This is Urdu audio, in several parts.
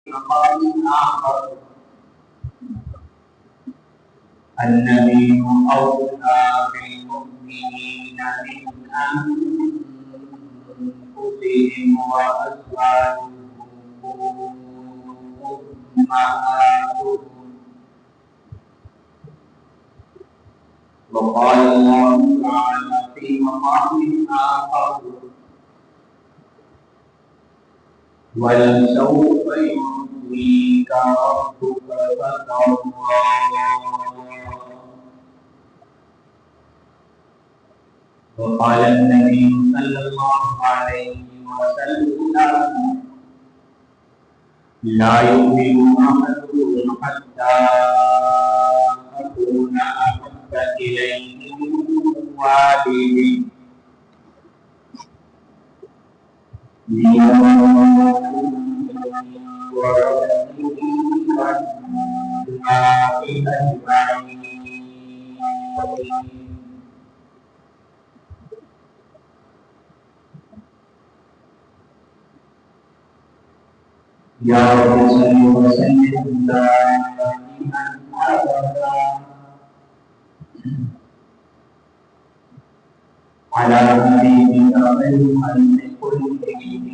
مقام آخر النبي أولى بالمؤمنين من أنفسهم وأزواجه أمهاتهم وقال الله تعالى في مقام آخر ولسوف يعطيك ربك فترضى وقال النبي صلى الله عليه وسلم لا يؤمن أحدكم حتى أكون أحب إليه من والده يا رب صل وسلم دائما أبدا على حبيبك خير الخلق كلهم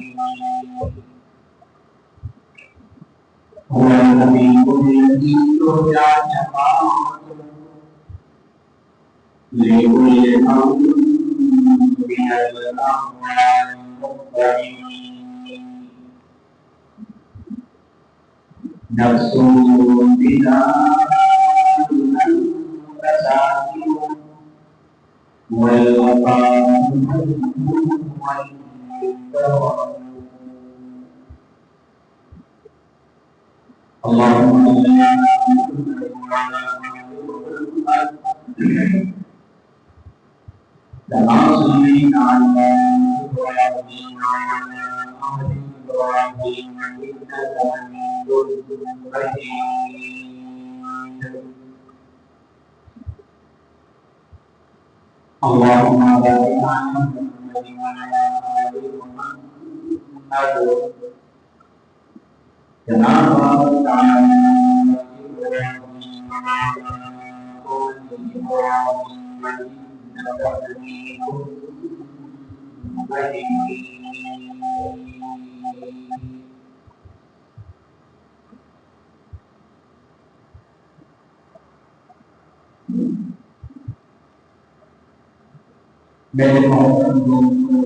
هو الحبيب الذي ترجى شفاعته لكل أمر من الأموال المقترنين نفس بلا المتساهل والوفاء والكرم اللهم صل على محمد وعلى آل محمد كما صليت على إبراهيم وعلى آل إبراهيم إنك حميد مجيد اللهم بارك على محمد وعلى آل محمد كما باركت على إبراهيم وعلى آل إبراهيم إنك حميد مجيد میرے محترم دوستوں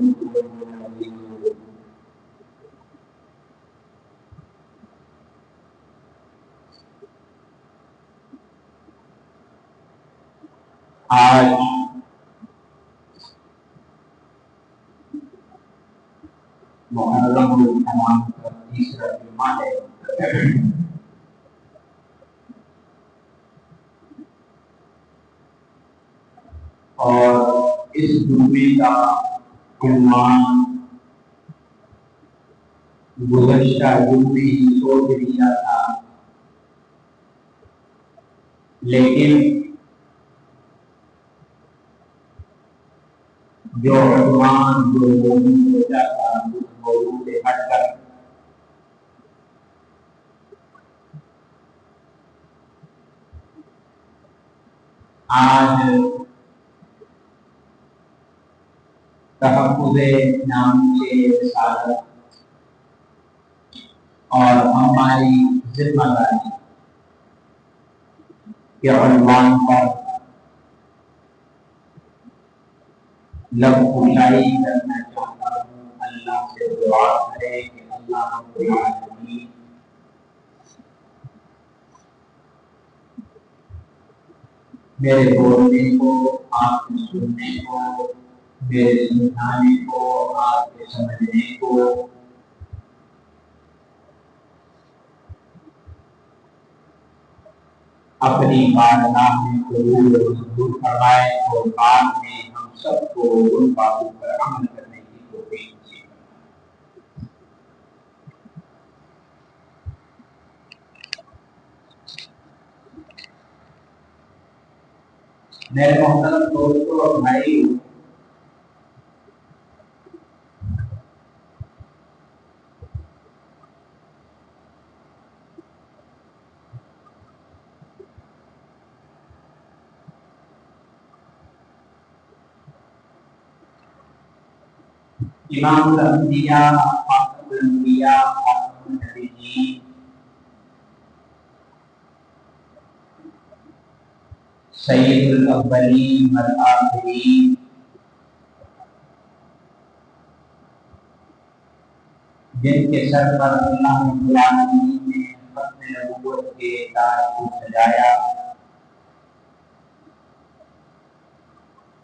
آج محرم الحرام کا تیسرا جمعہ ہے اور اس جمعے کا عنوان گزشتہ جمعے سوچ لیا تھا لیکن جو عنوان جو موضوع سوچا تھا اس موضوع سے ہٹ کر آج تحفظ نام سے رسالت اور ہماری ذمہ داری کے عنوان پر لب کشائی کرنا چاہتا ہوں۔ اللہ سے دعا کرے کہ اللہ رب العالمین میرے بولنے کو، آپ کے سننے کو، میرے سمجھانے کو، آپ کے سمجھنے کو اپنی بارگاہ میں قبول و منظور فرمائے اور بعد میں ہم سب کو ان باتوں پر عمل کرنے کی توفیق نصیب فرمائے۔ میرے محترم دوستوں اور بھائی، امام الانبیاء، خاتم الانبیاء، خاتم النبیین، سید الاولین والآخرین، جن کے سر پر اللہ رب العالمین نے ختم نبوت کے تاج کو سجایا،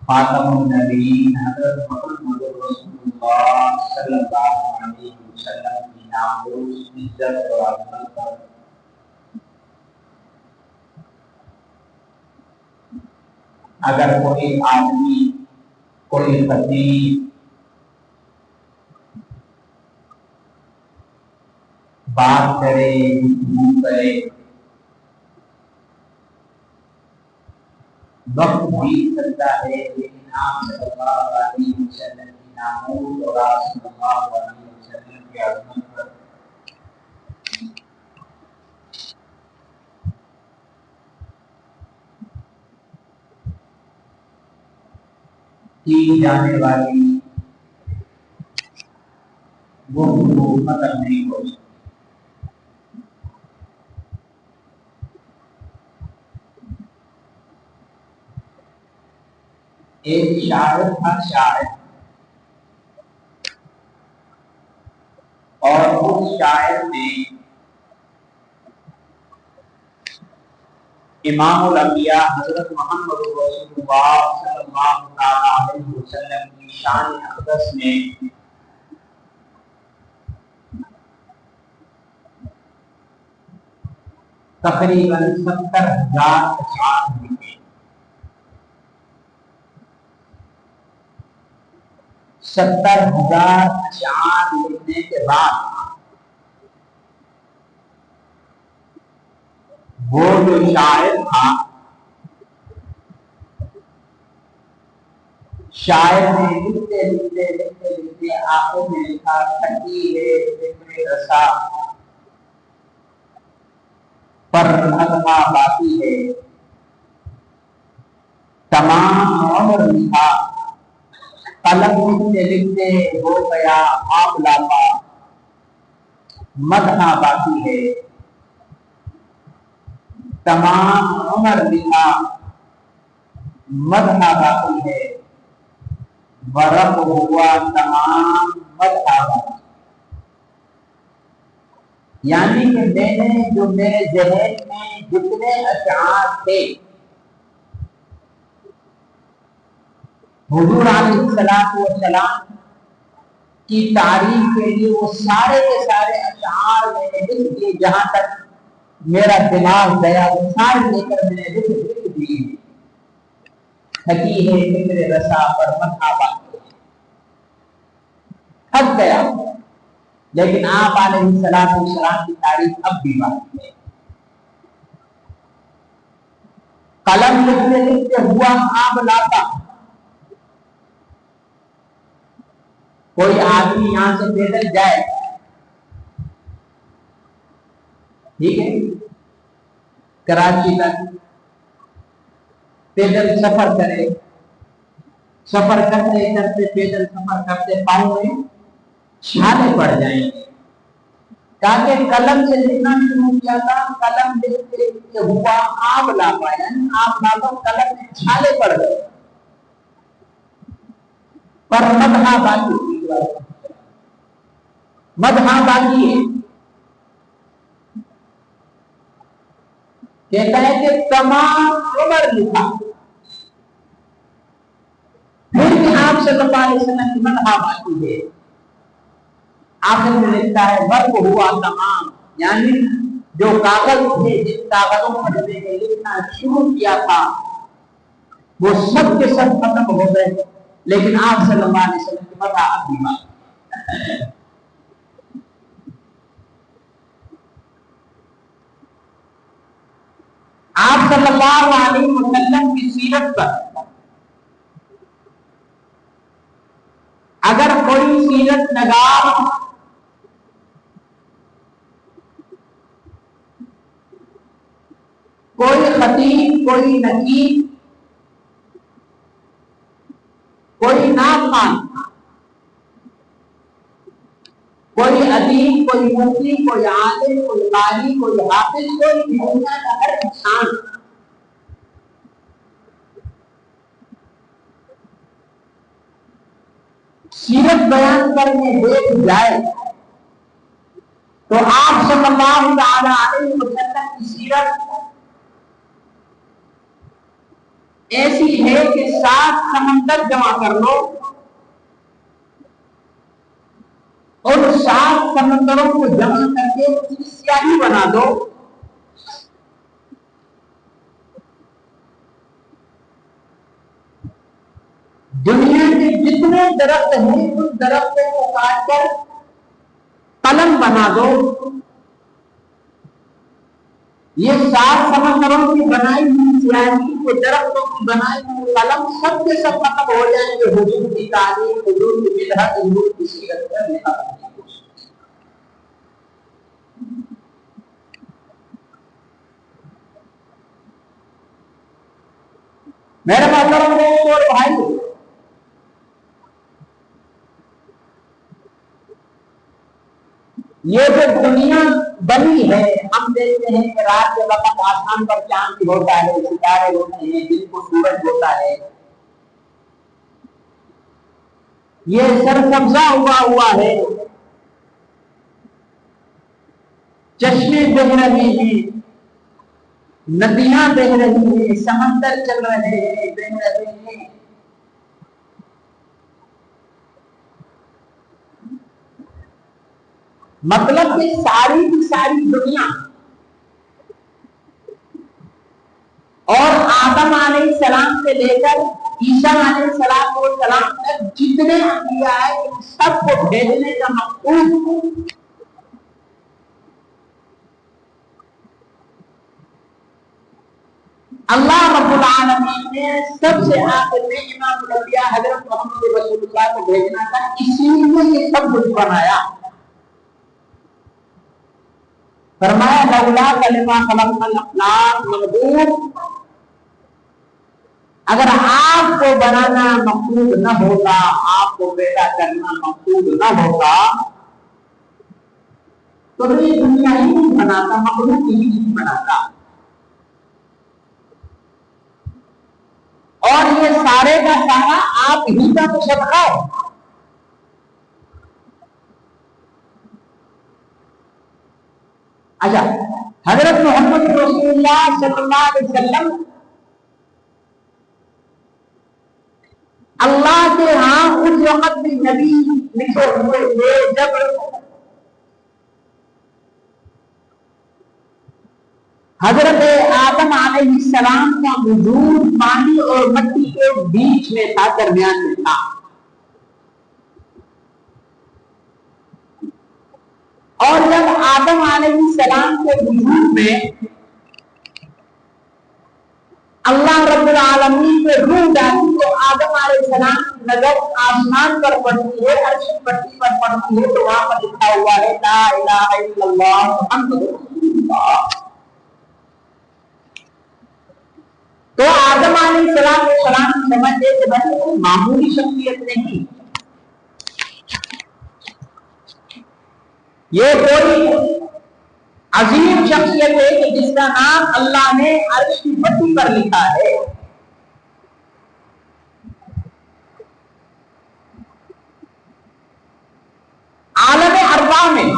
خاتم النبیین حضرت محمد رسول اللہ صلی اللہ علیہ وسلم کی ناموس، عزت اور عظمت پر اگر کوئی آدمی، کوئی خطیب بات کرے، گفتگو کرے، وقت بیت سکتا ہے، لیکن آپ صلی اللہ علیہ وسلم کی ناموس اور آپ صلی اللہ علیہ وسلم کی عظمت پر کی جانے والی وہ ختم نہیں ہو سکتی۔ ایک شاعر تھا، شاعر، اور اس شاعر نے امام الانبیاء حضرت محمد رسول اللہ صلی اللہ علیہ وسلم کی شان اقدس میں تقریباً 70,000 اشعار لکھے۔ 70,000 اشعار لکھنے کے بعد وہ جو شاعر تھا، شاعر نے لکھتے لکھتے لکھتے لکھتے آخر میں لکھا، تھکی ہے فکر رسا پر مدحہ باقی ہے، تمام عمر لکھا، قلم لکھتے لکھتے ہو گیا آپ لاپا، مدحہ باقی ہے، تمام عمر لکھا، مدحہ باقی ہے، ورق ہوا تمام مدحہ باقی۔ یعنی کہ میں نے جو میرے ذہن میں جتنے اشعار تھے حضور علیہ السلام کی تعریف کے لیے، وہ سارے کے سارے اشعار میں نے لکھ دیے، جہاں تک میرا دماغ گیا وہ سارے لے کر میں نے لکھ دیے۔ تھکی ہے فکر رسا پر مدحہ باقی ہے، تھک گیا، لیکن آپ علیہ السلام کی تعریف اب بھی باقی ہے۔ قلم لکھتے لکھتے ہوا آب لاتا، کوئی آدمی یہاں سے پیدل جائے، ٹھیک ہے، کراچی تک پیدل سفر کرے، سفر کرتے کرتے پیدل سفر کرتے پاؤں میں چھالے پڑ جائیں گے، تاکہ قلم سے لکھنا شروع کیا تھا، قلم لکھتے لکھتے ہوا آب لاپا، یعنی آب لاپا، قلم میں چھالے پڑ گئے، پر مدحہ باقی، مدحہ باقی ہے۔ کہتا ہے کہ تمام عمر لکھا، پھر بھی آپ صلی اللہ علیہ وسلم کی مدحہ باقی ہے۔ آخر میں لکھتا ہے ورق ہوا تمام، یعنی جو کاغذ تھے، جن کاغذوں پر میں نے لکھنا شروع کیا تھا وہ سب کے سب ختم ہو گئے، لیکن آپ صلی اللہ علیہ وسلم کی مدحہ اب بھی باقی ہے۔ آپ صلی اللہ علیہ وسلم کی سیرت پر اگر کوئی سیرت نگار، کوئی خطیب، کوئی نقیب، کوئی ناخوان کوئی ادیب، کوئی مفتی، کوئی عالم، کوئی قاری، کوئی حافظ، کوئی دنیا کا ہر انسان سیرت بیان کرنے دیکھ جائے تو آپ صلی اللہ تعالی علیہ وسلم کی سیرت ایسی ہے کہ 7 سمندر جمع کر لو اور 7 سمندروں کو جمع کر کے اس کی سیاہی بنا دو، دنیا کے جتنے درخت ہیں ان درختوں کو کاٹ کر قلم بنا دو، یہ 7 سمندروں کی بنائی ہوئی سیاہی کے درختوں کی بنائی ہوئی قلم سب کے سب ختم ہو جائیں گے حضور کی تعلیم، حضور کی بدعت، حضور کی سیرت پر نکال۔ میرے محترم لوگ اور بھائی، یہ جو دنیا بنی ہے، ہم دیکھتے ہیں کہ رات کے وقت آسمان پر چاند ہوتا ہے، ستارے ہوتے ہیں، دن کو سورج ہوتا ہے، یہ سرسبزہ ہوا ہے، چشمے بہ رہے ہیں، ندیاں بہ رہی ہیں، سمندر چل رہے ہیں، بہ رہے ہیں، مطلب کہ ساری کی ساری دنیا اور آدم علیہ السلام سے لے کر عیسیٰ علیہ السلام تک جتنے انبیاء ہیں ان سب کو بھیجنے کا مقصود اللہ رب العالمین نے سب سے آخر میں امام الانبیاء حضرت محمد رسول اللہ کو بھیجنا تھا، اسی لیے یہ سب کچھ بنایا۔ فرمایا لولا کلمہ خلقنا الاقلام مقدور، اگر آپ کو بنانا مقصود نہ ہوتا، آپ کو پیدا کرنا مقصود نہ ہوتا تو یہ دنیا ہی نہیں بناتا، مخلوق ہی نہیں بناتا، اور یہ سارے کا سارا آپ ہی کا تو صدقہ ہے۔ اچھا، حضرت محمد رسول اللہ صلی اللہ علیہ وسلم اللہ کے ہاں اس وقت بھی نبی لکھے ہوئے تھے جب حضرت آدم علیہ السلام کا وجود پانی اور مٹی کے بیچ میں تھا، درمیان میں تھا، اور جب آدم علیہ السلام کے وجود میں اللہ رب العالمین نے روح ڈالی تو آدم علیہ السلام کی نظر آسمان پر پڑتی ہے، عرش کی پٹی پر پڑتی ہے، تو وہاں پر لکھا ہوا ہے لا الہ الا اللہ محمد رسول اللہ۔ تو آدم علیہ السلام سمجھتے کہ بھائی کوئی معمولی شخصیت نہیں، یہ کوئی عظیم شخصیت ہے کہ جس کا نام اللہ نے عرش کی پٹی پر لکھا ہے۔ عالم ارواح میں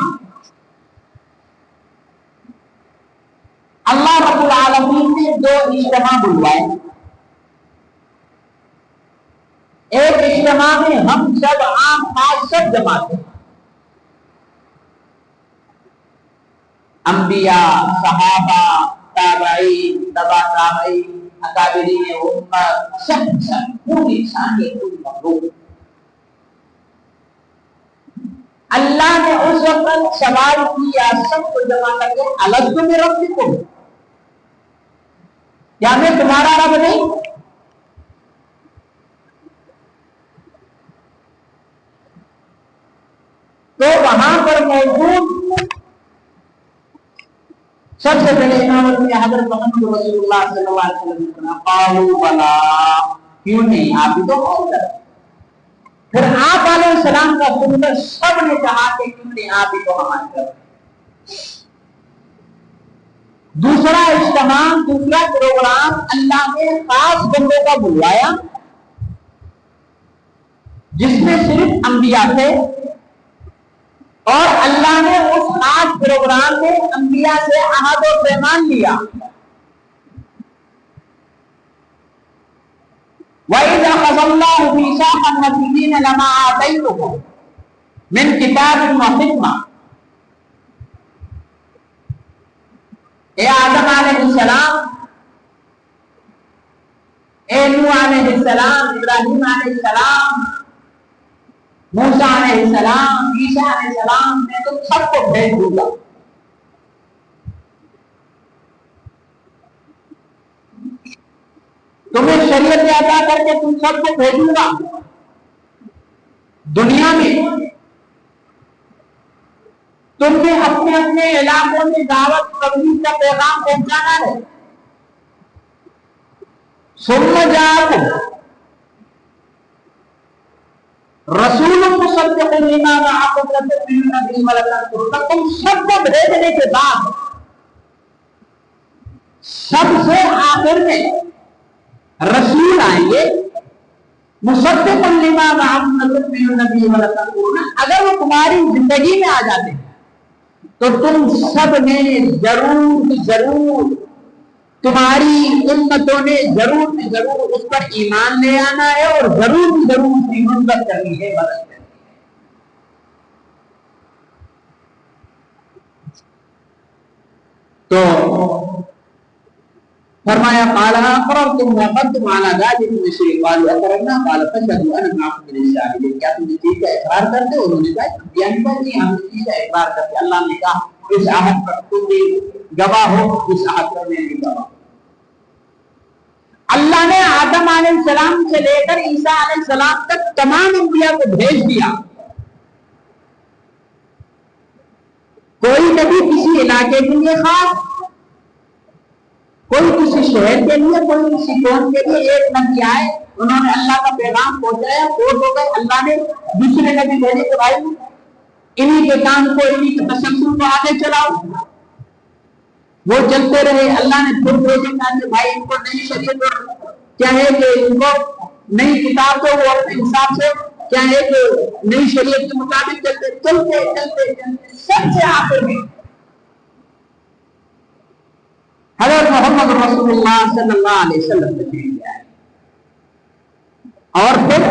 اللہ رب العالمین نے 2 اجتماع بلوائے، ایک اجتماع میں ہم سب عام خاص سب جمع تھے، انبیاء، صحابہ، تابعین، تبع تابعین، اکابرین امت، سب پوری انسانیت، پوری مخلوق۔ اللہ نے اس وقت سوال کیا سب کو جمع کر کے الست بربکم، کیا میں تمہارا رب نہیں؟ تو وہاں پر موجود سب سے پہلے امام الانبیاء حضرت محمد رسول اللہ صلی اللہ علیہ وسلم نے قالوا بلا، کیوں نہیں، آپ بھی تو قول کرتے، پھر آپ علیہ السلام کا سن کر سب نے کہا کہ کیوں نہیں آپ ہی کو ہمارے کر. دوسرا اجتماع، دوسرا پروگرام اللہ نے خاص بندوں کا بلوایا جس میں صرف انبیاء تھے، اور اللہ نے اس خاص پروگرام میں انبیاء سے عہد و پیمان لیا. وَإِذَا أَخَذَ اللَّهُ مِيثَاقَ النَّبِيِّينَ لَمَا آتَيْتُكُم مِّن كِتَابٍ وَحِكْمَةٍ. اے آدم علیہ السلام، اے نوح علیہ السلام، ابراہیم علیہ السلام، موسیٰ علیہ السلام، عیسیٰ علیہ السلام، میں تم سب کو بھیج دوں گا. تمہیں شریعت عطا کر کے تم سب کو بھیجوں گا. دنیا میں تم نے اپنے اپنے علاقوں میں دعوت تبلیغ کا پیغام پہنچانا ہے. ثم جاءکم رسول مصدق لما معکم لتؤمنن به ولتنصرنہ. تم سب کو بھیجنے کے بعد سب سے آخر میں رسول آئیں گے، مصدق لما معکم لتؤمنن به ولتنصرنہ. اگر وہ تمہاری زندگی میں آ جاتے ہیں تو تم سب نے ضرور تمہاری امتوں نے ضرور اس پر ایمان لے آنا ہے، اور ضرور اس کی مدد کرنی ہے، مدد کرنی ہے. تو فرمایا قال اقررتم وقدتم على ذلك مصر قالوا اقررنا قال فاشهدوا انا معكم من الشاهدين. کیا تم اس چیز کا اقرار کرتے ہو؟ انہوں نے کہا بیان کر دیا ہم اس چیز کا اقرار کرتے. اللہ نے کہا اس عہد پر تم بھی گواہ ہو، اس عہد پر میں بھی گواہ ہوں. اللہ نے آدم علیہ السلام سے لے کر عیسیٰ علیہ السلام تک تمام انبیاء کو بھیج دیا. کوئی نبی کسی علاقے کے لیے خاص، کوئی کسی شہر کے لیے، کوئی کسی قوم کے لیے. ایک نبی آئے، انہوں نے اللہ کا پیغام پہنچایا، فوت ہو گئے. اللہ نے دوسرے نبی بھیجے کہ بھائی انہی کے کام کو، انہی کے تسلسل کو آگے چلاؤ. وہ چلتے رہے. اللہ نے پھر بھیجے کہ بھائی ان کو نئی شریعت کیا ہے کہ ان کو نئی کتاب کو وہ اپنے حساب سے کیا ہے کہ نئی شریعت کے مطابق چلتے سب سے آخر میں حضرت محمد رسول اللہ صلی اللہ علیہ وسلم تشریف لائے. اور پھر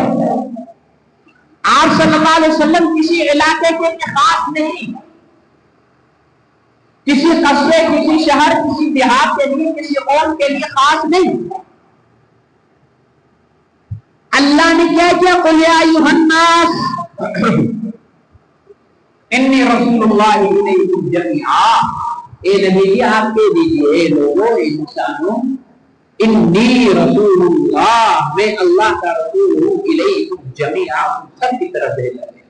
آپ صلی اللہ علیہ وسلم کسی علاقے کے لیے خاص نہیں، کسی قصبے، کسی شہر، کسی دیہات کے لیے، کسی قوم کے لیے خاص نہیں. اللہ نے کیا کیا؟ قل یا ایھا الناس انی رسول اللہ الیکم جمیعا. اے نبی جی آپ کہہ دیجیے، اے لوگوں، اے انسانوں، انی رسول اللہ، میں اللہ کا رسول ہوں، الیکم جمیعا، سب کی طرف بھیجا گیا.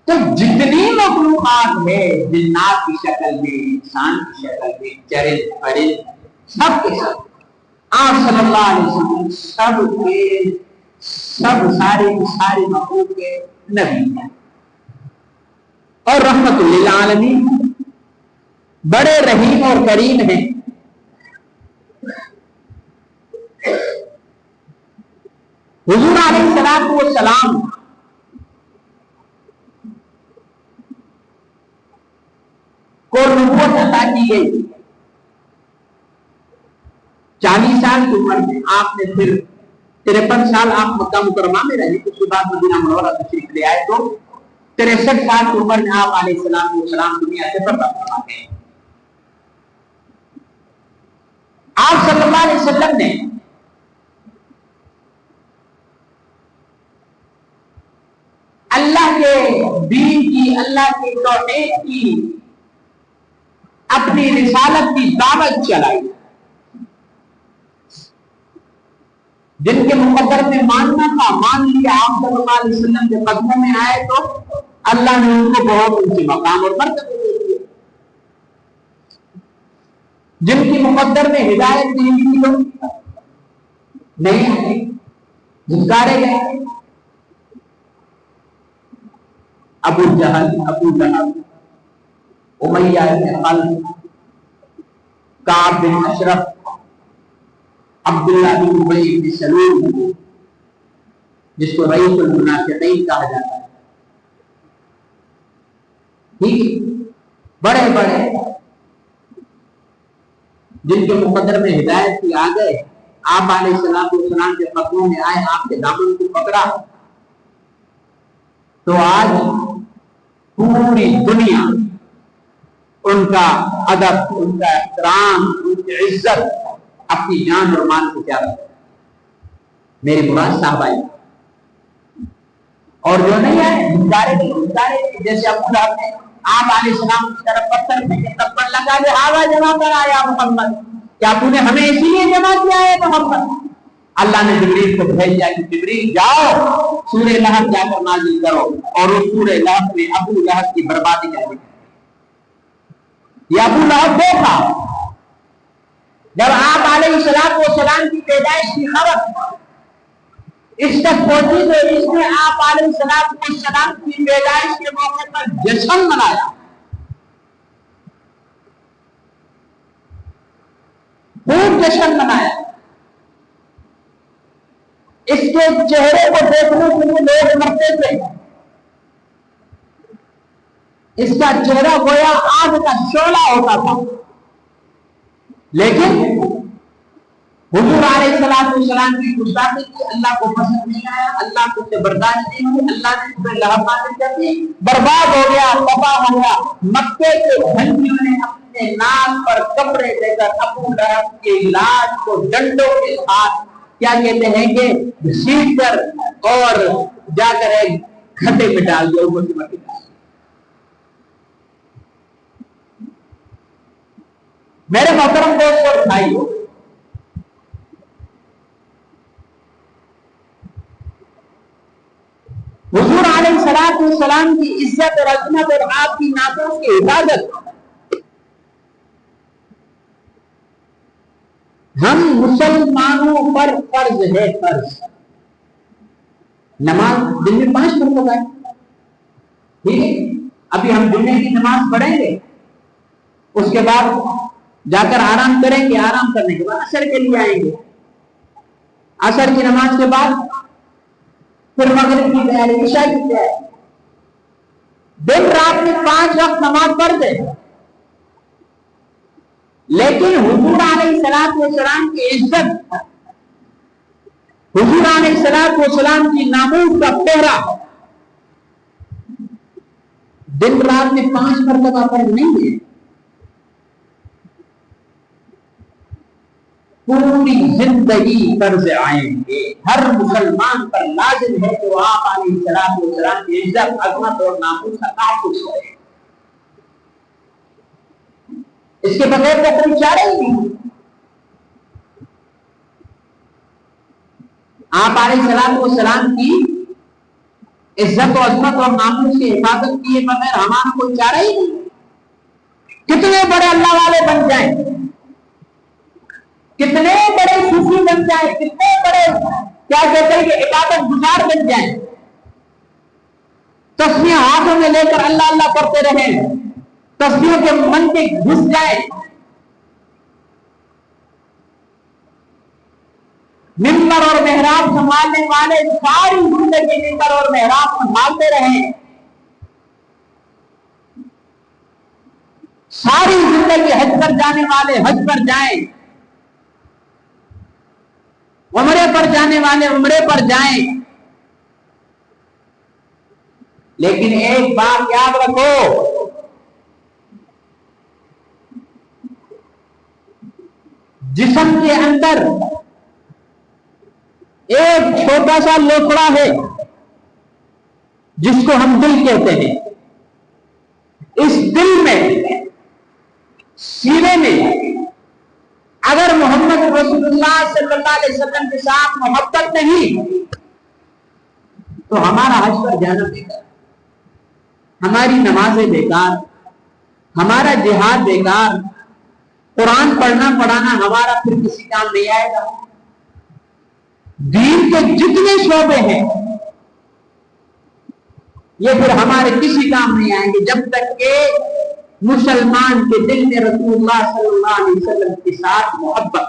تو جتنی مخلوقات ہے، جنات کی شکل میں، انسان کی شکل میں، چرند پرند، سب کے سب آپ صلی اللہ علیہ وسلم سب سارے مخلوق کے نبی ہیں اور رحمت للعالمین، بڑے رحیم اور کریم ہیں. حضور علیہ الصلوۃ والسلام کو نبوت عطا کی گئی. 40 سال کی عمر میں آپ نے پھر 53 سال آپ مکہ مکرمہ میں رہے. اس کے بعد مدینہ منورہ تشریف لے آئے تو 63 سال کی عمر میں آپ علیہ السلام دنیا سے پردہ فرما گئے. آپ صلی اللہ علیہ وسلم نے اللہ کے دین کی، اللہ کے توحید کی، اپنی رسالت کی دعوت چلائی. جن کے مقدر میں ماننا تھا مان لیا. آپ صلی اللہ علیہ وسلم کے قدموں میں آئے تو اللہ نے ان کو بہت اونچے مقام اور مرتبے دے دیے. جن کی مقدر میں ہدایت نہیں تھی نہیں آئی. دھتکارے گئے ابو جہل، ابو لہب، امیہ بن خلف، کعب بن اشرف، عبداللہ بن ابی بن سلول، جس کو رئیس المنافقین کہا جاتا ہے. ٹھیک، بڑے بڑے جن کے مقدر میں ہدایت کی آ گئے، آپ علیہ السلام کے قدموں میں آئے، آپ کے دامن کو پکڑا، تو آج پوری دنیا ان کا ادب، ان کا احترام، ان کی عزت اپنی جان اور مال سے زیادہ ہے. میری مراد صاحب آئی اور جو نہیں ہے جیسے ابو لہب نے آپ علیہ السلام کی طرف پتھر پھینکے، تبر لگا دے آگا جمع کر آیا محمد، کیا تو نے ہمیں اسی لیے جمع کیا ہے محمد؟ اللہ نے جبریل کو بھیج دیا کہ جبریل جاؤ سورہ لہب جا کر نازل کرو، اور اس سورہ لہب میں ابو لہب کی بربادی کا ذکر. یہ ابو لہب دیکھا جب آپ علیہ السلام کی پیدائش کی خبر اس تک پہنچی تو اس نے آپ علیہ السلام کی پیدائش کے موقع پر جشن منایا، خوب جشن منایا. اس کے چہرے کو دیکھنے کے لیے لوگ مرتے تھے. اس کا چہرہ گویا آگ کا شعلہ ہوتا تھا، لیکن حضور علیہ السلام کی گستاخی کی اللہ کو پسند نہیں آیا، اللہ کو برداشت نہیں ہوئی، اللہ نے اسے لہب نازل کر دی، برباد ہو گیا، تباہ ہو گیا. مکے کے بھنگیوں نے اپنے نام پر کپڑے دے کر ابو لہب کے علاج کو ڈنڈوں کے ساتھ کیا کہتے ہیں کہ گھسیٹ کر اور جا کر ایک کھڈے میں ڈال دیا، اوپر سے مٹی ڈال. میرے محترم دوست اور بھائیو، حضور علیہ السلام کی عزت اور عظمت اور آپ کی ناموس کی حفاظت ہم مسلمانوں پر فرض ہے. فرض نماز دن میں 5 مرتبہ ہے، ٹھیک ہے. ابھی ہم جمعے کی نماز پڑھیں گے، اس کے بعد جا کر آرام کریں گے، آرام کرنے کے بعد عصر کے لیے آئیں گے، عصر کی نماز کے بعد پھر مغرب کی تیاری، عشاء کی تیاری. دن رات میں 5 وقت نماز پڑھتے، لیکن حضور علیہ السلام کی عزت، حضور علیہ السلام کی ناموس کا پہرا دن رات میں 5 مرتبہ فرض نہیں ہے، پوری زندگی فرض عین ہے. ہر مسلمان پر لازم ہے کہ وہ آپ علیہ السلام کی عزت، عظمت اور ناموس کا تحفظ کرے. اس کے بغیر تو کوئی چارہ ہی نہیں. آپ علیہ السلام کی عزت و عظمت اور ناموس کی حفاظت کیے بغیر ہمارا کوئی چارہ ہی نہیں. کتنے بڑے اللہ والے بن جائیں، کتنے بڑے صوفی بن جائیں، کتنے بڑے کیا کہتے ہیں کہ عبادت گزار بن جائیں، تسبیح ہاتھوں میں لے کر اللہ اللہ کرتے رہیں، تسبیحوں کے من میں گھس جائیں، ممبر اور محراب سنبھالنے والے ساری زندگی ممبر اور محراب سنبھالتے رہیں، ساری زندگی حج پر جانے والے حج پر جائیں، عمرے پر جانے والے عمرے پر جائیں، لیکن ایک بات یاد رکھو، جسم کے اندر ایک چھوٹا سا لوکڑا ہے جس کو ہم دل کہتے ہیں. اس دل میں، سینے میں اگر محمد رسول اللہ صلی اللہ علیہ وسلم کے ساتھ محبت نہیں تو ہمارا حج پر جانا بیکار، ہماری نمازیں بیکار، ہمارا جہاد بیکار، قرآن پڑھنا پڑھانا ہمارا پھر کسی کام نہیں آئے گا. دین کے جتنے شعبے ہیں یہ پھر ہمارے کسی کام نہیں آئیں گے جب تک کہ مسلمان کے دل میں رسول اللہ صلی اللہ علیہ وسلم کے ساتھ محبت.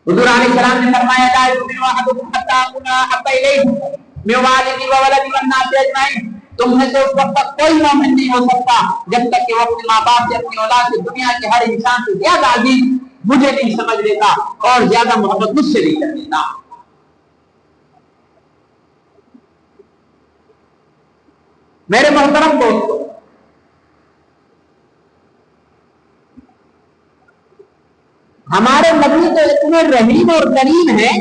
حضور علیہ السلام نے فرمایا لا یؤمن احدکم حتی اکون احب الیہ من والدی وولدی والناس اجمعین. تم میں سے اس وقت تک کوئی مومن نہیں ہو سکتا جب تک کہ وہ اپنے ماں باپ سے اپنی اولاد سے دنیا کے ہر انسان سے زیادہ عزیز مجھے نہیں سمجھ لیتا اور زیادہ محبت مجھ سے نہیں کر لیتا. میرے محترم دوستو، ہمارے نبی تو اتنے رحیم اور کریم ہیں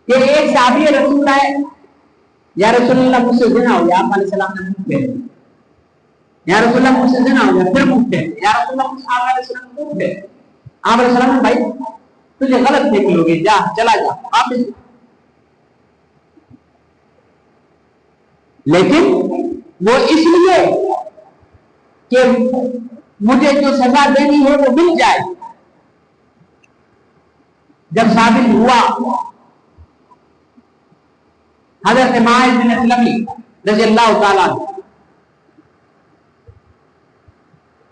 کہ ایک صحابی رسول آئے، یا رسول اللہ مجھ سے زنا ہو گیا. آپ علیہ السلام نے منہ پھیرے. یا رسول اللہ مجھ سے زنا ہو گیا، پھر منہ پھیرے. یا رسول اللہ مجھ علیہ السلام نے منہ پھیرے. آپ علیہ السلام نے بھائی تجھے غلط دیکھ لو گے، جا چلا جا. آپ لیکن وہ اس لیے کہ مجھے جو سزا دینی ہے وہ مل جائے. جب ثابت ہوا حضرت ماعز بن اسلمی رضی اللہ تعالیٰ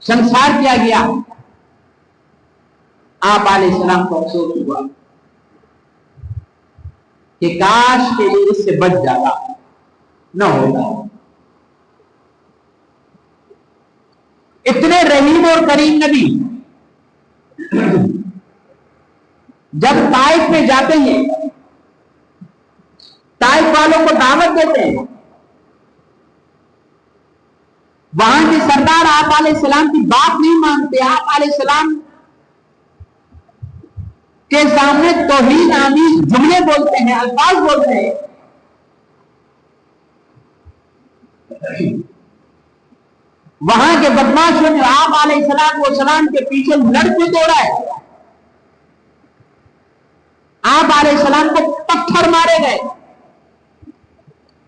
سنسار کیا گیا. آپ علیہ السلام کو افسوس ہوا کہ کاش کے لیے اس سے بچ جاتا نہ ہوگا. اتنے رحیم اور کریم نبی جب طائف میں جاتے ہیں، طائف والوں کو دعوت دیتے ہیں، وہاں کے سردار آپ علیہ السلام کی بات نہیں مانتے. آپ علیہ السلام کے سامنے توہین آمیز جملے بولتے ہیں، الفاظ بولتے ہیں. وہاں کے بدماشوں نے آپ علیہ السلام کے پیچھے لڑکے توڑا ہے. آپ علیہ السلام کو پتھر مارے گئے.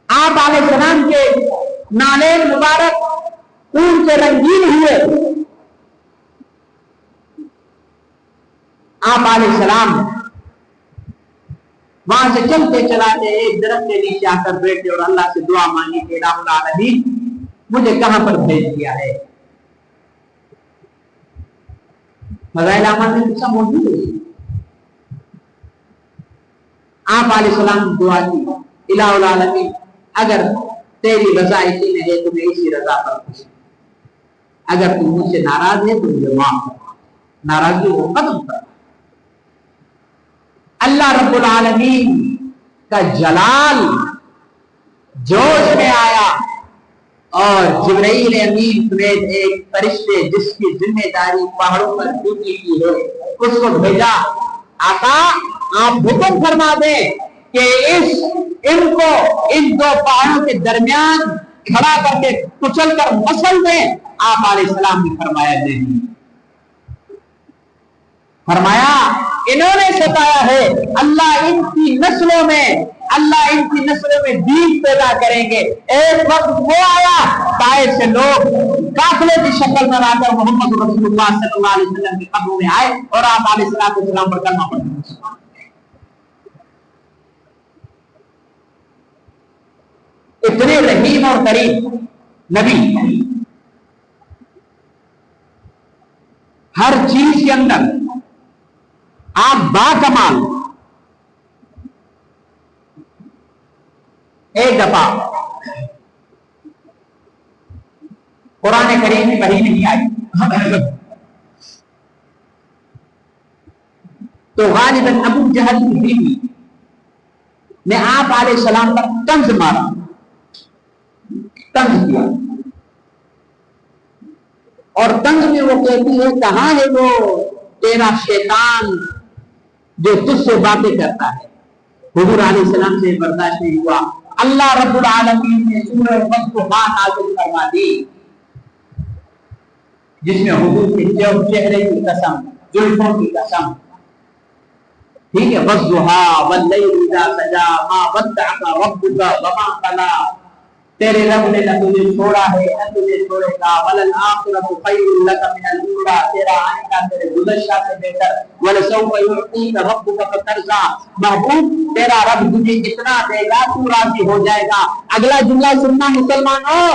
آپ علیہ السلام کے نالین مبارک خون سے رنگین ہوئے. آپ علیہ السلام وہاں سے چلتے چلاتے ایک درخت کے نیچے آ کر بیٹھے اور اللہ سے دعا مانگی کہ الہ العالمین مجھے کہاں پر بھیج دیا ہے. فضائل اعمال میں سب موجود ہے. آپ علیہ السلام نے دعا کی الہ العالمین اگر تیری رضا اسی میں ہے تو میں اسی رضا پر خوش ہوں. اگر تم مجھ سے ناراض ہے تو مجھے معاف کر، ناراضگی کو ختم کر. اللہ رب العالمین کا جلال جوش میں آیا اور جبرائیل امین سمیت ایک فرشتے جس کی ذمہ داری پہاڑوں پر ڈیوٹی کی ہے اس کو بھیجا. آقا آپ حکم فرما دیں کہ ان کو ان دو پہاڑوں کے درمیان کھڑا کر کے کچل کر مسل دیں. آپ علیہ السلام نے فرمایا نہیں. فرمایا انہوں نے ستایا ہے، اللہ ان کی نسلوں میں دین پیدا کریں گے. ایک وقت وہ آیا طائف سے لوگ قافلے کی شکل میں آ کر محمد رسول اللہ صلی اللہ علیہ وسلم کے قدموں میں آئے اور آپ علیہ السلام پر کلمہ پڑھا. اتنے رحیم اور کریم نبی ہر چیز کے اندر آپ با کمال. ایک دفعہ قرآن کریم میں وحی نہیں آئی تو غالباً ابو جہل کی بیوی نے آپ علیہ السلام پر طنز مارا، طنز کیا. اور طنز میں وہ کہتی ہے کہاں ہے وہ تیرا شیطان جو تجھ سے باتیں کرتا ہے. حضور علیہ السلام سے برداشت نہیں ہوا. اللہ رب العالمین نے سورہ والضحیٰ نازل فرما دی جس میں حضور کے چہرے کی قسم، زلفوں کی قسم، ٹھیک ہے، والضحیٰ واللیل اذا سجا ما ودعک ربک وما قلی. تیرے رب نے نہ تجھے چھوڑا ہے نہ تجھے چھوڑے گا، وَلَلْآخِرَةُ خَيْرٌ لَكَ مِنَ الْأُولَىٰ، تیرا آئندہ تیرے گزشتہ سے بہتر، وَلَسَوْفَ يُعْطِيكَ رَبُّكَ فَتَرْضَىٰ، محبوب تیرا رب تجھے اتنا دے گا تو راضی ہو جائے گا۔ اگلا جملہ سننا مسلمانوں،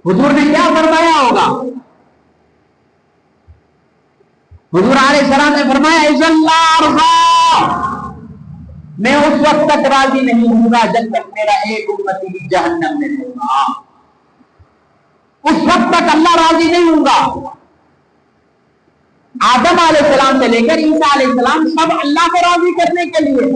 حضور نے کیا فرمایا ہوگا؟ حضور علیہ السلام نے فرمایا اِذَا لَا أَرْضَىٰ، میں اس وقت تک راضی نہیں ہوں گا جب تک میرا ایک امتی بھی جہنم میں ہوگا، اس وقت تک اللہ راضی نہیں ہوں گا۔ آدم علیہ السلام سے لے کر عیسیٰ علیہ السلام سب اللہ کو راضی کرنے کے لیے،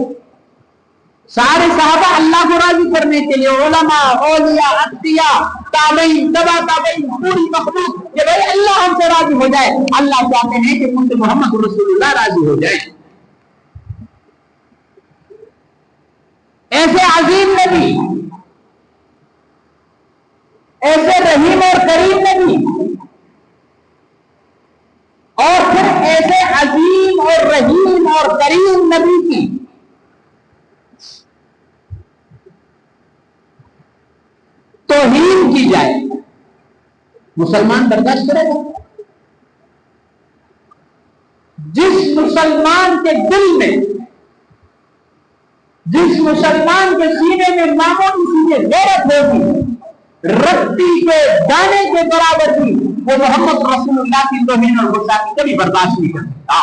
سارے صحابہ اللہ کو راضی کرنے کے لیے، علماء، اولیاء، انبیاء، تابعین، تبع تابعین، پوری مخلوق کہ بھائی اللہ ہم سے راضی ہو جائے۔ اللہ چاہتے ہیں کہ ان سے محمد رسول اللہ راضی ہو جائے۔ ایسے عظیم نبی، ایسے رحیم اور کریم نبی، اور پھر ایسے عظیم اور رحیم اور کریم نبی کی توہین کی جائے، مسلمان برداشت کرے گا؟ جس مسلمان کے دل میں، جس مسلمان کے سینے میں معمولی سی غیرت ہوگی، رتی کے دانے کے برابر بھی، وہ محمد رسول اللہ کی توہین اور گستاخی کبھی برداشت نہیں کر سکتا۔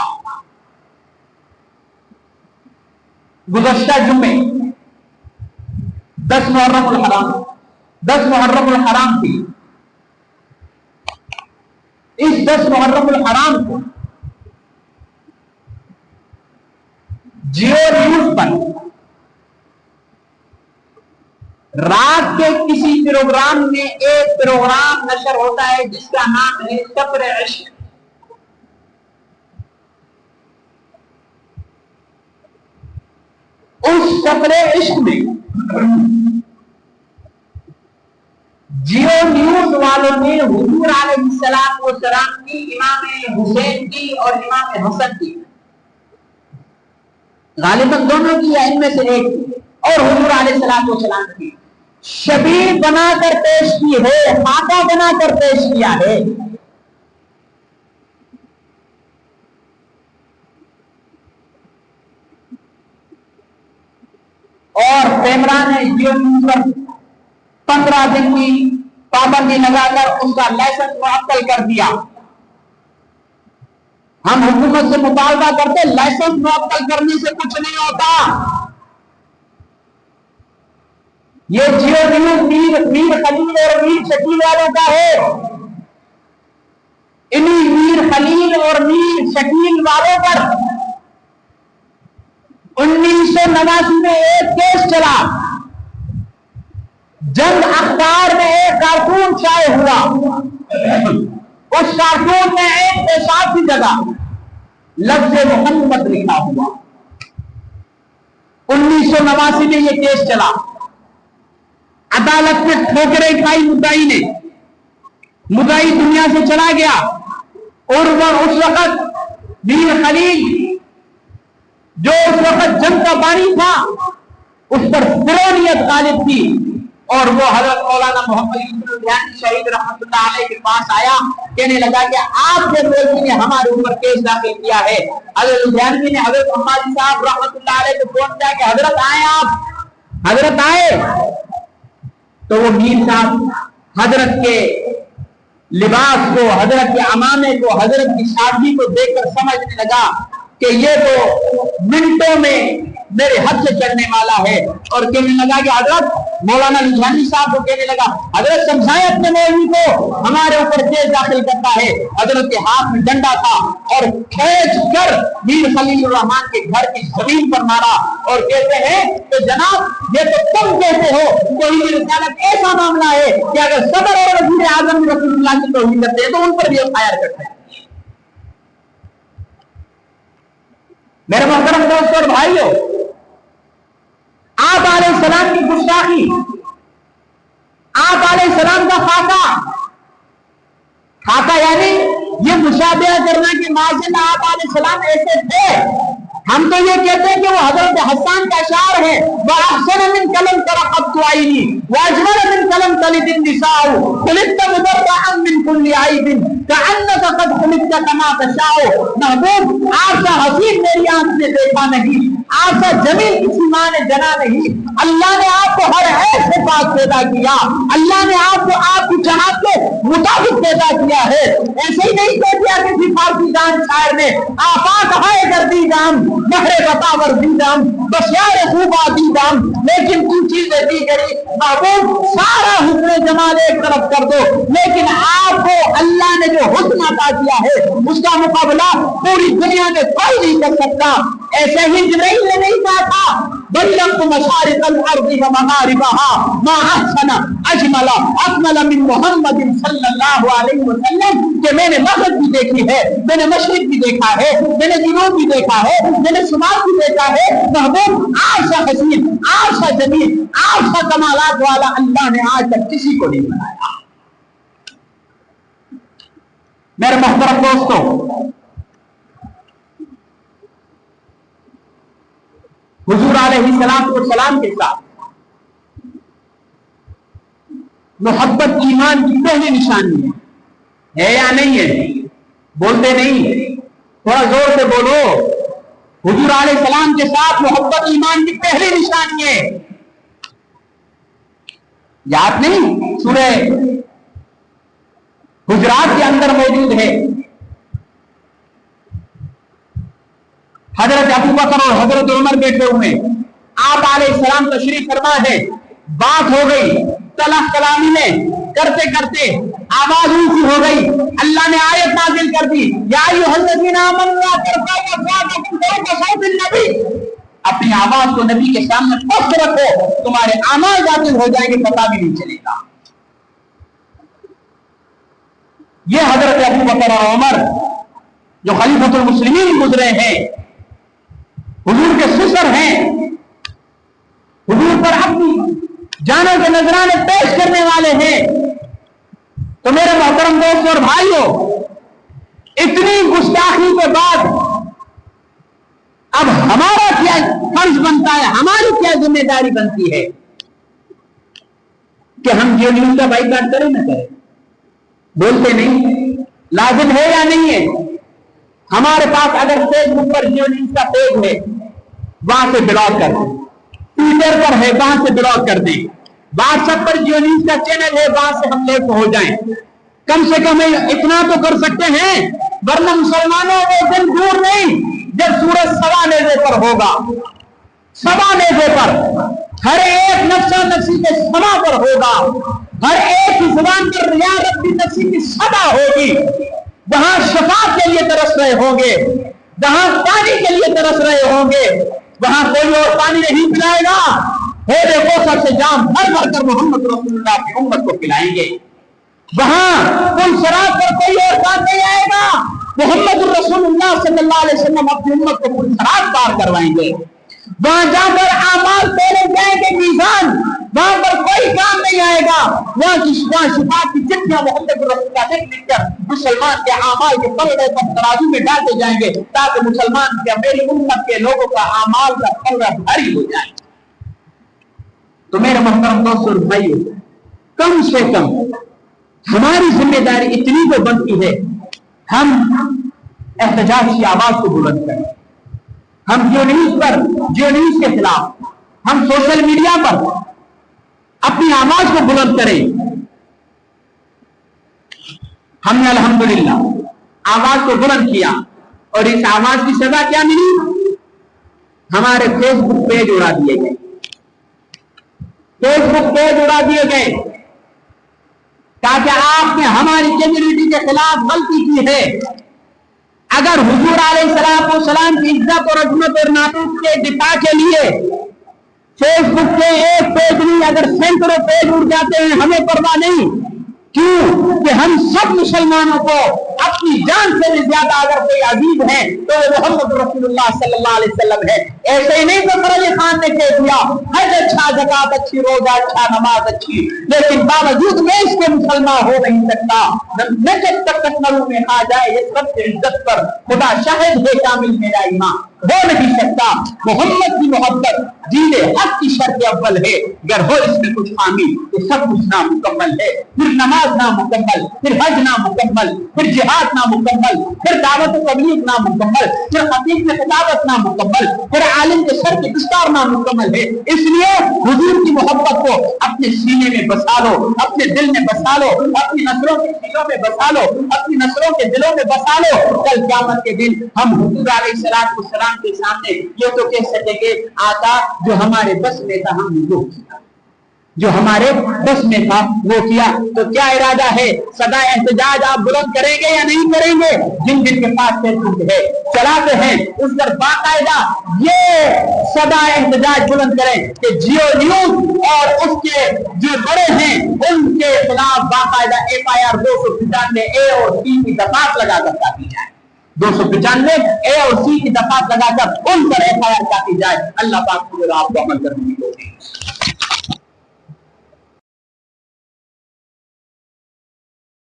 گزشتہ جمعے 10 محرم الحرام تھی۔ اس 10 محرم الحرام کو جیو نیوز پر رات کے کسی پروگرام میں ایک پروگرام نشر ہوتا ہے جس کا نام ہے سفر عشق۔ اس سفر عشق میں جیو نیوز والوں نے حضور علیہ السلام کی، امام حسین کی اور امام حسن کی، غالباً دونوں کی یا ان میں سے ایک کی، اور حضور علیہ السلام کی شبیہ بنا کر پیش کی ہے، خاکہ بنا کر پیش کیا ہے۔ اور پیمرا نے جیو نیوز پر 15 دن کی پابندی لگا کر اس کا لائسنس معطل کر دیا۔ ہم حکومت سے مطالبہ کرتے، لائسنس معطل کرنے سے کچھ نہیں ہوتا۔ یہ جیو نیوز میر خلیل اور میر شکیل والوں کا ہے۔ انہی میر خلیل اور میر شکیل والوں پر 1989 میں ایک کیس چلا، جنگ اخبار میں ایک کارٹون شائع ہوا، اس کارٹون میں ایک پیشاب کی جگہ لفظ محمد لکھا ہوا۔ 1989 میں یہ کیس چلا، عدالت میں ٹھوکریں کھائی مدعی نے، مدعی دنیا سے چلا گیا، اور وہ اس وقت میر خلیل جو اس وقت جنگ کا بانی تھا، اس پر فرونیت غالب تھی، اور وہ حضرت مولانا محمد یوسف لدھیانوی شہید رحمت اللہ علیہ کے پاس آیا، کہنے لگا کہ آپ کے مولوی نے ہمارے اوپر کیس داخل کیا ہے۔ حضرت لدھیانوی نے حضرت محمد صاحب رحمت اللہ علیہ کو فون کیا کہ حضرت آئے، آپ حضرت آئے، تو وہ میر صاحب حضرت کے لباس کو، حضرت کے عمامے کو، حضرت کی شادی کو دیکھ کر سمجھنے لگا کہ یہ تو منٹوں میں میرے حد سے چڑھنے والا ہے، اور کہنے لگا کہ حضرت مولانا لدھیانوی صاحب کو کہنے لگا حضرت سمجھائے اپنے مولوی کو، ہمارے اوپر کیس داخل کرتا ہے۔ حضرت کے ہاتھ میں ڈنڈا تھا اور کھینچ کر میر خلیل الرحمان کے گھر کی زمین پر مارا، اور کہتے ہیں کہ جناب یہ تو تم کہتے ہو توحید رسالت ایسا معاملہ ہے کہ اگر صدر اور وزیر اعظم رسول اللہ کی توہین کرتے ہیں تو ان پر بھی FIR کرتے ہیں۔ میرے محترم دوستوں اور بھائیوں، آپ علیہ السلام کی گستاخی، آپ علیہ السلام کا خاکہ یعنی یہ مشابہہ کرنا کہ ماضی میں آپ علیہ السلام ایسے تھے، ہم تو یہ کہتے ہیں کہ وہ حضرت حسان کا اشعار ہے وَأَحْسَنَ مِنْ كَلَمْ تَرَقَبْتُ عَيْنِي وَأَجْمَلَ مِنْ كَلَمْ تَلِدِ النِّسَاءُ خُلِقْتَ مُبَرَّأً مِنْ كُلِّ عَيْبٍ كَأَنَّكَ قَدْ خُلِقْتَ كَمَا تَشَاءُ۔ محبوب آپ کا حسین میری آنکھ نے دیکھا نہیں، آپ کا جمیل کسی ماں نے جنا نہیں، اللہ نے آپ کو ہر عیب سے پاک پیدا کیا، اللہ نے آپ کو آپ کی چاہت کے مطابق پیدا کیا ہے۔ ایسے ہی نہیں کہہ دیا کسی فارسی دان شاعر نے آفاق ہائے گردی دام مہر بتا وردی دام بس یار خوب آدی دام، لیکن تم چیزیں دی گئی محبوب سارا حسن جمال ایک طرف کر دو، لیکن آپ کو اللہ نے جو حسن عطا کیا ہے اس کا مقابلہ پوری دنیا میں کوئی نہیں کر سکتا۔ ایسے ہی جبرائیل نے نہیں کہا تھا بلغت مشارق الارض ومغاربها ما احسن اجمل اکمل من محمد صلی اللہ علیہ وسلم، کہ میں نے مغرب بھی دیکھی ہے، میں نے مشرق بھی دیکھا ہے، میں نے جنوب بھی دیکھا ہے، میں نے شمال بھی دیکھا ہے، محبوب آپ سا حسین، آپ سا جمیل، آپ سا کمالات والا اللہ نے آج تک کسی کو نہیں بنایا۔ میرے محترم دوستوں، حضور علیہ السلام کے ساتھ محبت ایمان کی پہلی نشانی ہے یا نہیں ہے؟ بولتے نہیں، تھوڑا زور سے بولو۔ حضور علیہ السلام کے ساتھ محبت ایمان کی پہلی نشانی ہے، یاد نہیں؟ سورہ حجرات کے اندر موجود ہے، حضرت ابو بکر اور حضرت عمر بیٹھے ہوئے، آپ علیہ السلام تشریف فرما ہے، بات ہو گئی، کلام کلامی میں کرتے کرتے آواز اونچی ہو گئی، اللہ نے آیت نازل کر دی یا ایھا الذین آمنوا لا ترفعوا اصواتکم فوق صوت النبی، اپنی آواز کو نبی کے سامنے پست رکھو، تمہارے اعمال باطل ہو جائیں گے، پتہ بھی نہیں چلے گا۔ یہ حضرت ابو بکر اور عمر جو خلیفۃ المسلمین گزرے ہیں، حضور کے سسر ہیں، حضور پر اپنی جانوں کے نذرانے پیش کرنے والے ہیں، تو میرے محترم دوستوں اور بھائیوں، اتنی گستاخی کے بعد اب ہمارا کیا فرض بنتا ہے، ہماری کیا ذمہ داری بنتی ہے کہ ہم جیو نیوز کا بائیکاٹ کریں نہ کریں؟ بولتے نہیں، لازم ہے یا نہیں ہے؟ ہمارے پاس اگر فیس بک پر جیو نیوز کا پیج ہے، وہاں سے بلاک کر دیں، ٹویٹر پر ہے وہاں سے بلاک کر دیں، واٹس ایپ پر جیو نیوز کا چینل ہے وہاں سے ہم لیفٹ ہو جائیں، کم سے کم اتنا تو کر سکتے ہیں، ورنہ مسلمانوں وہ دن دور نہیں جب سورج سوا نیزے پر ہوگا، سوا نیزے پر، ہر ایک نفسا نفسی کے سما پر ہوگا، ہر ایک کی زبان پر یا ربی نفسی کی صدا ہوگی، وہاں شفاعت کے لیے ترس رہے ہوں گے، جہاں پانی کے لیے ترس رہے ہوں گے، وہاں کوئی اور پانی نہیں پلائے گا، کوثر سے جام بھر بھر کر محمد رسول اللہ کی امت کو پلائیں گے، وہاں پل صراط پر کوئی اور بات نہیں آئے گا، محمد رسول اللہ صلی اللہ علیہ وسلم اپنی امت کو پل صراط پار کروائیں گے، وہاں جا کر اعمال تولے جائیں گے میزان، وہاں پر کوئی کام نہیں آئے گا، وہاں شفاعت کی چٹھیاں محمد رسول اللہ لکھ کر مسلمان کے اعمال کے پلڑے پر ترازو میں ڈالے جائیں گے، تاکہ مسلمان کے میری امت کے لوگوں کا اعمال کا پلڑا بھاری ہو جائے۔ تو میرے محترم دوستوں اور بھائیوں، کم سے کم ہماری ذمہ داری اتنی تو بنتی ہے، ہم احتجاج کی آواز کو بلند کریں، ہم جیو نیوز کے خلاف، ہم سوشل میڈیا پر اپنی آواز کو بلند کریں۔ ہم نے الحمدللہ آواز کو بلند کیا، اور اس آواز کی سزا کیا ملی؟ ہمارے فیس بک پیج اڑا دیے گئے، فیس بک پیج اڑا دیے گئے، تاکہ آپ نے ہماری کمیونٹی کے خلاف غلطی کی ہے۔ اگر حضور علیہ السلام کی عزت اور عظمت اور ناموس کے دفاع کے لیے فیس بک کے ایک پیج نہیں، اگر سینکڑوں پیج اڑ جاتے ہیں، ہمیں پرواہ نہیں، کیوں کہ ہم سب مسلمانوں کو اپنی جان سے بھی زیادہ اگر کوئی عزیز ہے تو وہ محمد رسول اللہ صلی اللہ علیہ وسلم ہے۔ ایسے ہی نہیں تو فرج خان نے کہہ دیا حج اچھا، زکات اچھی، روزہ اچھا، نماز اچھی، لیکن باوجود میں اس کے مسلمان ہو نہیں سکتا، نہ جب تک نرو میں آ جائے یہ سب سے عزت پر خدا شاہد ہے کامل میرا ایمان۔ ہو نہیں سکتا. محمد کی محبت دین حق کی شرط اول ہے. اگر ہو اس میں کچھ خامی تو سب کچھ نامکمل ہے. پھر نماز نامکمل, پھر حج نامکمل, پھر جہاد نامکمل, پھر دعوت و تبلیغ نامکمل, پھر خطیب کی خطابت نامکمل, پھر عالم کے سر کے دستار نامکمل ہے. اس لیے حضور کی محبت کو اپنے سینے میں بسا لو, اپنے دل میں بسا لو, اپنی نسلوں کے دلوں میں بسا لو, اپنی نسلوں کے دلوں میں بسا لو. کل قیامت کے دن ہم حضور علیہ السلام کے سامنے یہ تو کہہ سکیں کہ آقا جو ہمارے بس میں تھا ہم نے وہ کیا, جو ہمارے بس میں تھا وہ کیا. تو کیا ارادہ ہے؟ صدا احتجاج آپ بلند کریں گے یا نہیں کریں گے؟ جن جن کے پاس فیس ہے چلاتے ہیں اس پر باقاعدہ یہ صدا احتجاج بلند کریں کہ جیو نیوز اور اس کے جو بڑے ہیں ان کے خلاف باقاعدہ FIR 295A اور C کی دفعات لگا کر کاٹی جائے. 295A اور C کی دفعات لگا کر ان پر FIR کاٹی جائے. اللہ پاک کو آپ کو عمل کرنے کی توفیق.